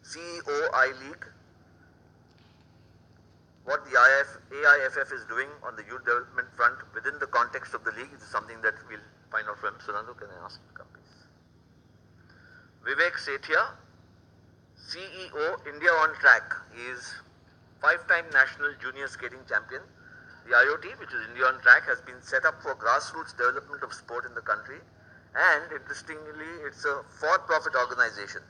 CEO I-League, what the AIFF is doing on the youth development front within the context of the league is something that we'll find out from Sunandu. Can I ask you to come, please? Vivek Sethia, CEO India on Track. He is 5-time national junior skating champion. The IOT, which is India on Track, has been set up for grassroots development of sport in the country, and interestingly, it's a for-profit organization.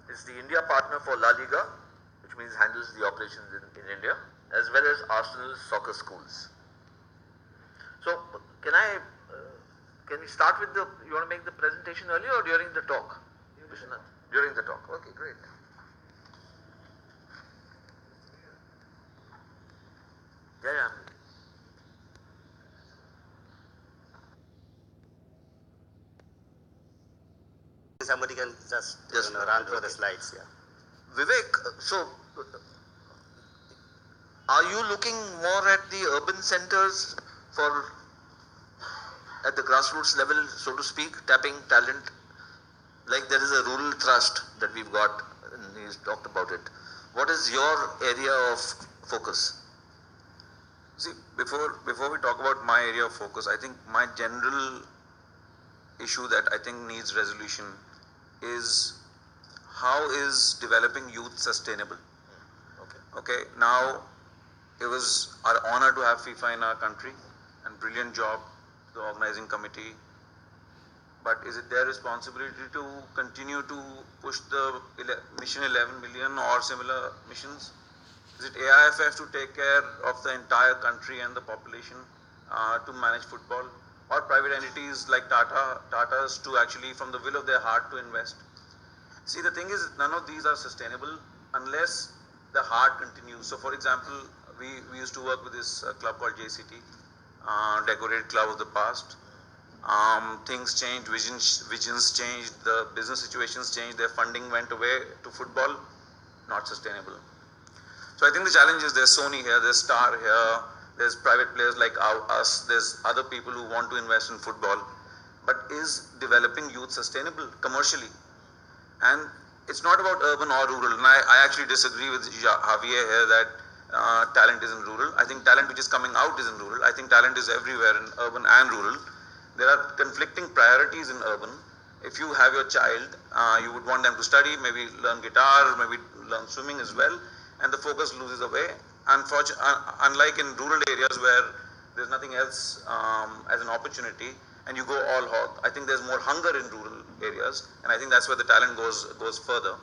It's the India partner for La Liga, which means handles the operations in India, as well as Arsenal's soccer schools. So, can we start with you want to make the presentation earlier or during the talk? During the talk. Okay, great. Yeah. Somebody can just run through the slides. Yeah. Vivek, so are you looking more at the urban centers for at the grassroots level, so to speak, tapping talent? Like there is a rural thrust that we've got, and he's talked about it. What is your area of focus? See, before we talk about my area of focus, I think my general issue that I think needs resolution is how is developing youth sustainable? Okay. Now, it was our honor to have FIFA in our country, and brilliant job, the organizing committee. But is it their responsibility to continue to push the Mission 11 million or similar missions? Is it AIFF to take care of the entire country and the population to manage football? Or private entities like Tata's to actually from the will of their heart to invest? See, the thing is, none of these are sustainable unless the heart continues. So for example, we used to work with this club called JCT, decorated club of the past. Things changed, visions changed, the business situations changed, their funding went away to football, not sustainable. So I think the challenge is there's Sony here, there's Star here, there's private players like us, there's other people who want to invest in football. But is developing youth sustainable commercially? And it's not about urban or rural. And I actually disagree with Javier here that talent is in rural. I think talent which is coming out is in rural. I think talent is everywhere in urban and rural. There are conflicting priorities in urban. If you have your child, you would want them to study, maybe learn guitar, maybe learn swimming as well, and the focus loses away. Unlike in rural areas where there's nothing else as an opportunity and you go all hog, I think there's more hunger in rural areas, and I think that's where the talent goes further.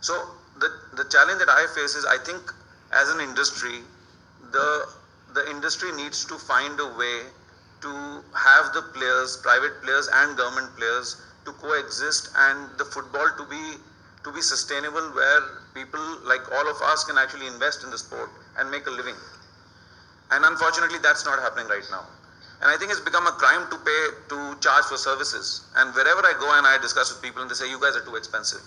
So the challenge that I face is, I think as an industry, the industry needs to find a way to have the players, private players and government players, to coexist, and the football to be sustainable, where people like all of us can actually invest in the sport and make a living. And unfortunately, that's not happening right now. And I think it's become a crime to charge for services. And wherever I go and I discuss with people, and they say, you guys are too expensive.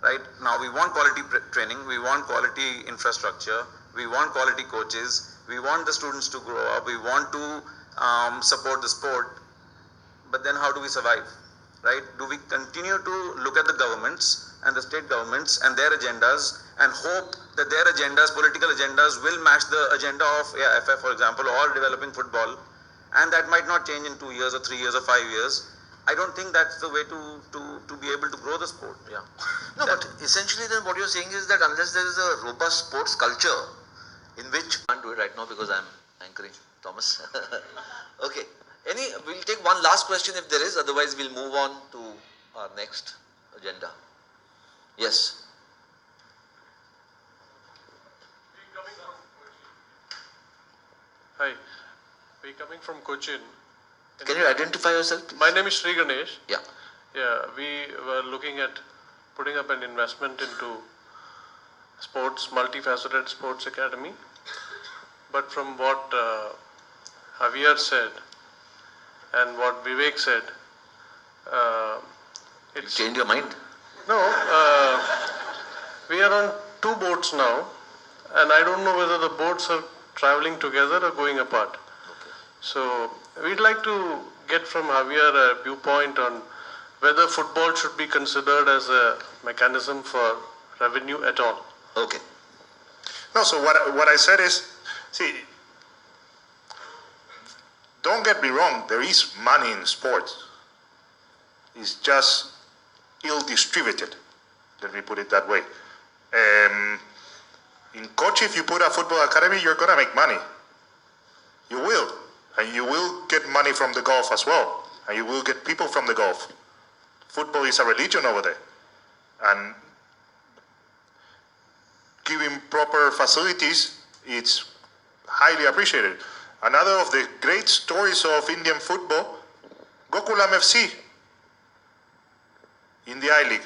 Right? Now we want quality training, we want quality infrastructure, we want quality coaches, we want the students to grow up, we want to support the sport. But then how do we survive? Right? Do we continue to look at the governments and the state governments and their agendas and hope that their agendas, political agendas, will match the agenda of AIFF, for example, or developing football, and that might not change in 2 years or 3 years or 5 years? I don't think that's the way to be able to grow the sport. Yeah. No, but essentially then what you're saying is that unless there is a robust sports culture in which... I can't do it right now because I'm anchoring, Thomas. Okay. We'll take one last question if there is, otherwise we'll move on to our next agenda. Yes. Hi, we're coming from Cochin. Can you identify yourself, please? My name is Sri Ganesh. Yeah. Yeah, we were looking at putting up an investment into sports, multifaceted sports academy. But from what Javier said and what Vivek said, You changed your mind? No, we are on 2 boats now, and I don't know whether the boats are traveling together or going apart. Okay. So we'd like to get from Javier a viewpoint on whether football should be considered as a mechanism for revenue at all. Okay. No, so what I said is, see, don't get me wrong, there is money in sports. It's just ill-distributed, let me put it that way. In Kochi, if you put a football academy, you're going to make money. You will. And you will get money from the golf as well. And you will get people from the golf. Football is a religion over there. And giving proper facilities, it's highly appreciated. Another of the great stories of Indian football, Gokulam FC in the I-League.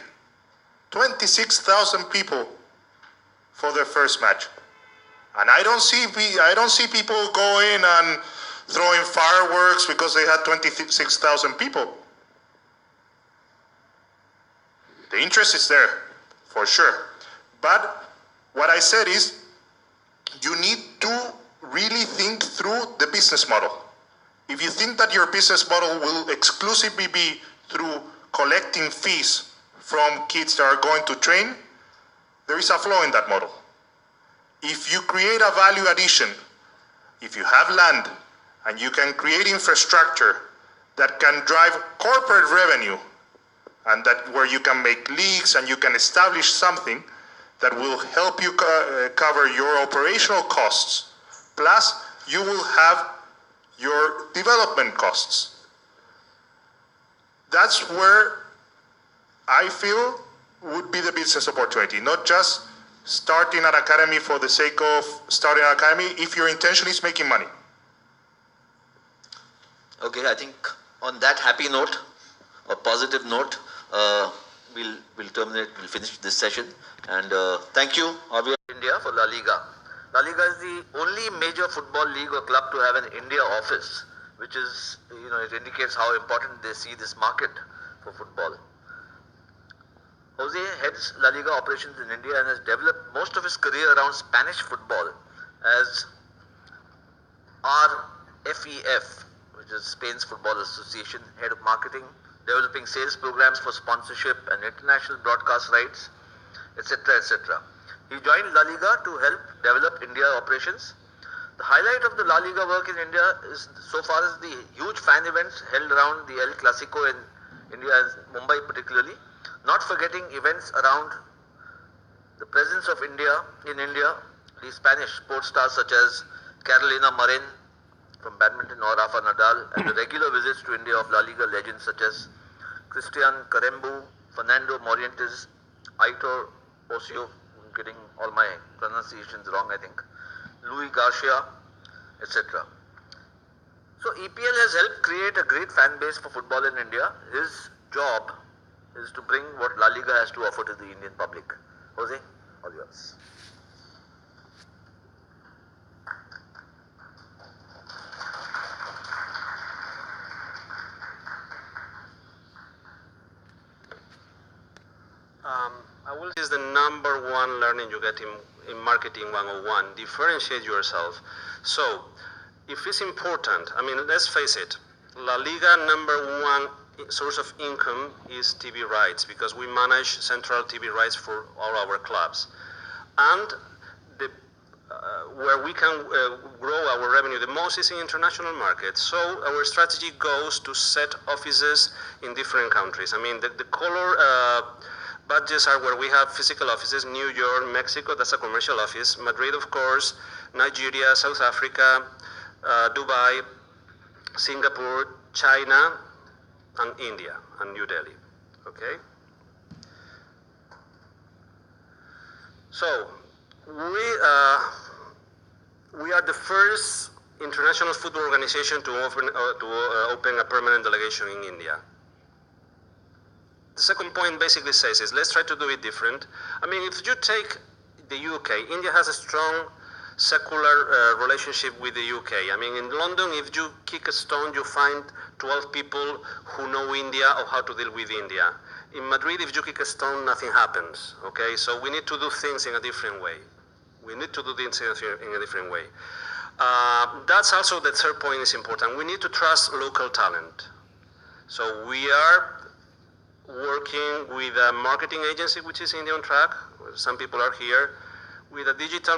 26,000 people for their first match. And I don't see people going and throwing fireworks because they had 26,000 people. The interest is there, for sure. But what I said is, you need to really think through the business model. If you think that your business model will exclusively be through collecting fees from kids that are going to train, there is a flaw in that model. If you create a value addition, if you have land and you can create infrastructure that can drive corporate revenue, and that where you can make leagues and you can establish something that will help you cover your operational costs, plus you will have your development costs. That's where I feel would be the business opportunity, not just starting an academy for the sake of starting an academy if your intention is making money. Okay, I think on that happy note, or positive note, we'll terminate, we'll finish this session. And thank you, Javier, India, for La Liga. La Liga is the only major football league or club to have an India office, which is, it indicates how important they see this market for football. Jose heads La Liga operations in India and has developed most of his career around Spanish football as RFEF, which is Spain's Football Association, head of marketing, developing sales programs for sponsorship and international broadcast rights, etc., etc. He joined La Liga to help develop India operations. The highlight of the La Liga work in India is so far as the huge fan events held around the El Clasico in India and Mumbai particularly, not forgetting events around the presence of India in India, the Spanish sports stars such as Carolina Marin from badminton or Rafa Nadal, and the regular visits to India of La Liga legends such as Christian Karembu, Fernando Morientes, Aitor Osio, I'm getting all my pronunciations wrong I think, Louis Garcia, etc. So EPL has helped create a great fan base for football in India. His job is to bring what La Liga has to offer to the Indian public. Jose, all yours. I will is the number one learning you get in Marketing 101. Differentiate yourself. So, if it's important, I mean, let's face it, La Liga number one source of income is TV rights, because we manage central TV rights for all our clubs. And where we can grow our revenue the most is in international markets. So our strategy goes to set offices in different countries. I mean, the color badges are where we have physical offices: New York, Mexico, that's a commercial office; Madrid, of course; Nigeria, South Africa, Dubai, Singapore, China, and India, and New Delhi. Okay? So, we are the first international football organization to open a permanent delegation in India. The second point basically says is, let's try to do it different. I mean, if you take the UK, India has a strong secular relationship with the UK. I mean, in London, if you kick a stone, you find 12 people who know India or how to deal with India. In Madrid, if you kick a stone, nothing happens, okay? So we need to do things in a different way. We need to do things in a different way. That's also the third point is important. We need to trust local talent. So we are working with a marketing agency, which is India on Track. Some people are here. With a digital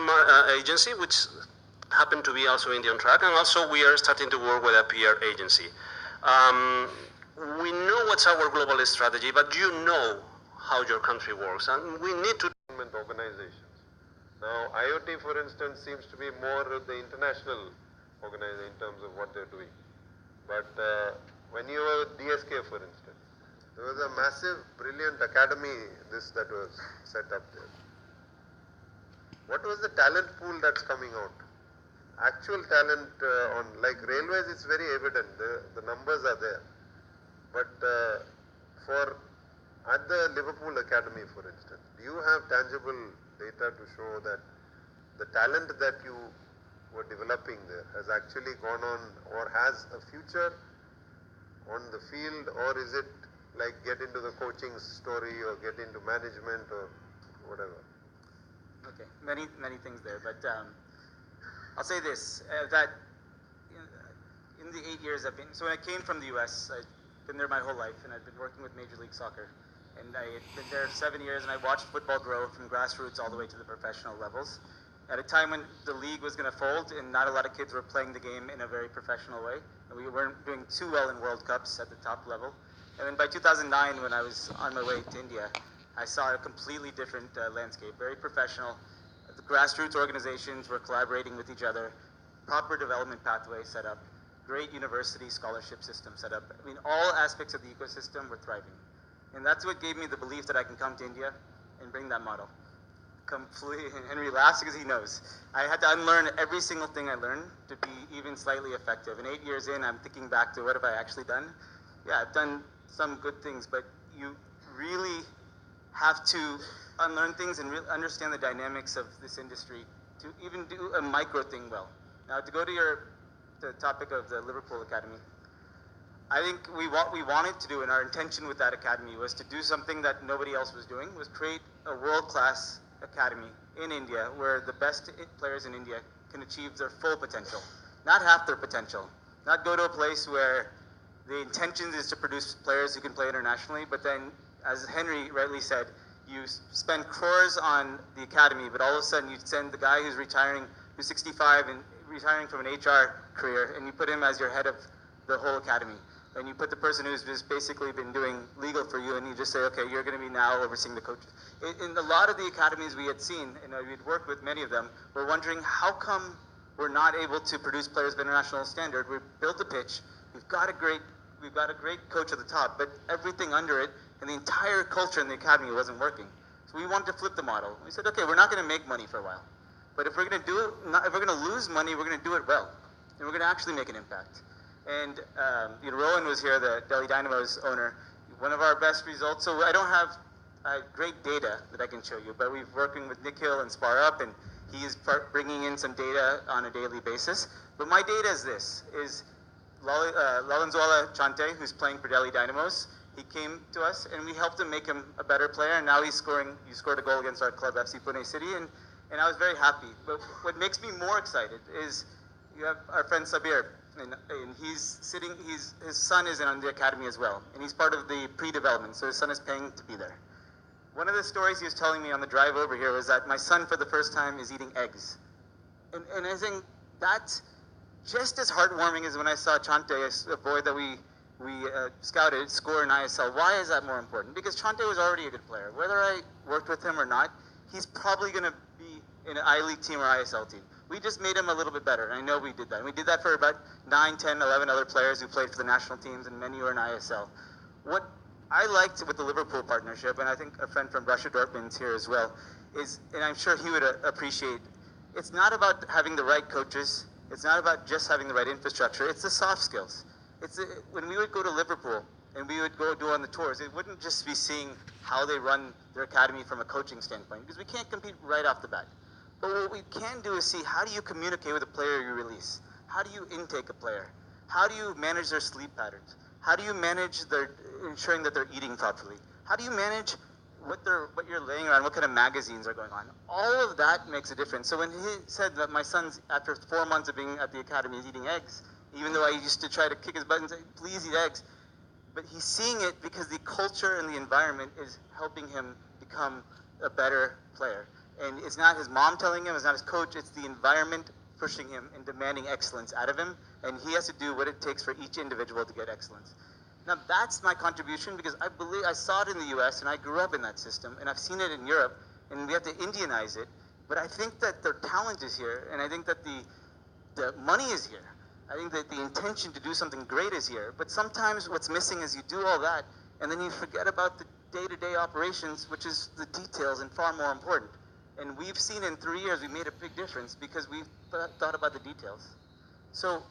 agency, which happened to be also India on Track. And also we are starting to work with a PR agency. We know what's our global strategy, but you know how your country works. And we need to organizations. Now, IoT, for instance, seems to be more the international organization in terms of what they're doing. But when you were DSK, for instance, there was a massive, brilliant academy that was set up there. What was the talent pool that's coming out? Actual talent on like railways, it's very evident. The numbers are there. But for at the Liverpool Academy, for instance, do you have tangible data to show that the talent that you were developing there has actually gone on or has a future on the field, or is it like get into the coaching story or get into management or whatever? Okay, many things there, but I'll say this, that in the 8 years I've been, so when I came from the US, I've been there my whole life, and I've been working with Major League Soccer. And I had been there 7 years, and I watched football grow from grassroots all the way to the professional levels. At a time when the league was going to fold, and not a lot of kids were playing the game in a very professional way, and we weren't doing too well in World Cups at the top level. And then by 2009, when I was on my way to India, I saw a completely different landscape, very professional. The grassroots organizations were collaborating with each other, proper development pathways set up, great university scholarship system set up. I mean, all aspects of the ecosystem were thriving. And that's what gave me the belief that I can come to India and bring that model. Completely, Henry laughs because he knows. I had to unlearn every single thing I learned to be even slightly effective. And 8 years in, I'm thinking back to what have I actually done? Yeah, I've done some good things, but you really have to unlearn things and really understand the dynamics of this industry to even do a micro thing well. Now, to go to the topic of the Liverpool Academy, I think what we wanted to do, and our intention with that academy was to do something that nobody else was doing, was create a world-class academy in India where the best players in India can achieve their full potential, not half their potential. Not go to a place where the intention is to produce players who can play internationally, but then, as Henry rightly said, you spend crores on the academy, but all of a sudden you send the guy who's retiring, who's 65 and retiring from an HR career, and you put him as your head of the whole academy. And you put the person who's just basically been doing legal for you, and you just say, okay, you're going to be now overseeing the coaches. In a lot of the academies we had seen, and we'd worked with many of them, we're wondering how come we're not able to produce players of international standard. We've built a pitch, we've got a great coach at the top, but everything under it and the entire culture in the academy wasn't working. So we wanted to flip the model. We said, okay, we're not going to make money for a while, but if we're going to do it, if we're going to lose money, we're going to do it well, and we're going to actually make an impact. And Rowan was here, the Delhi Dynamo's owner. One of our best results. So I don't have great data that I can show you, but we're working with Nikhil and Spar Up, and he's bringing in some data on a daily basis. But my data is this: is Lalanzwala Chante, who's playing for Delhi Dynamos. He came to us, and we helped him make him a better player. And now he's scoring. He scored a goal against our club, FC Pune City, and I was very happy. But what makes me more excited is you have our friend Sabir. And he's sitting, his son is in the academy as well, and he's part of the pre-development, so his son is paying to be there. One of the stories he was telling me on the drive over here was that my son for the first time is eating eggs. And I think that's just as heartwarming as when I saw Chante, a boy that we scouted, score in ISL. Why is that more important? Because Chante was already a good player. Whether I worked with him or not, he's probably going to be in an I-League team or ISL team. We just made him a little bit better, and I know we did that. And we did that for about 9, 10, 11 other players who played for the national teams, and many were in ISL. What I liked with the Liverpool partnership, and I think a friend from Borussia Dortmund's here as well, is, and I'm sure he would appreciate, it's not about having the right coaches, it's not about just having the right infrastructure, it's the soft skills. When we would go to Liverpool, and we would go do on the tours, it wouldn't just be seeing how they run their academy from a coaching standpoint, because we can't compete right off the bat. But what we can do is see, how do you communicate with a player you release? How do you intake a player? How do you manage their sleep patterns? How do you manage ensuring that they're eating thoughtfully? How do you manage what you're laying around, what kind of magazines are going on? All of that makes a difference. So when he said that my son's, after 4 months of being at the academy, is eating eggs, even though I used to try to kick his butt and say, please eat eggs, but he's seeing it because the culture and the environment is helping him become a better player. And it's not his mom telling him, it's not his coach, it's the environment pushing him and demanding excellence out of him, and he has to do what it takes for each individual to get excellence. Now that's my contribution, because I saw it in the US and I grew up in that system, and I've seen it in Europe, and we have to Indianize it. But I think that the talent is here, and I think that the money is here. I think that the intention to do something great is here. But sometimes what's missing is you do all that, and then you forget about the day-to-day operations, which is the details and far more important. And we've seen in 3 years, we made a big difference because we've thought about the details. So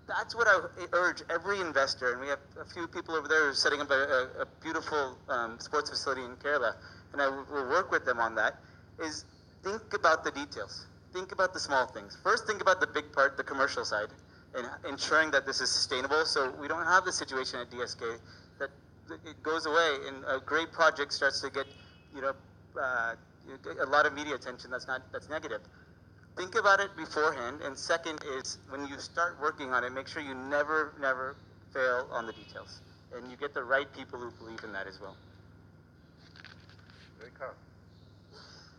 that's what I urge every investor, and we have a few people over there who are setting up a beautiful sports facility in Kerala, and I will work with them on that, is think about the details. Think about the small things. First, think about the big part, the commercial side, and ensuring that this is sustainable, so we don't have the situation at DSK that it goes away and a great project starts to get, a lot of media attention that's negative. Think about it beforehand, and second is when you start working on it, make sure you never fail on the details, and you get the right people who believe in that as well. Very calm.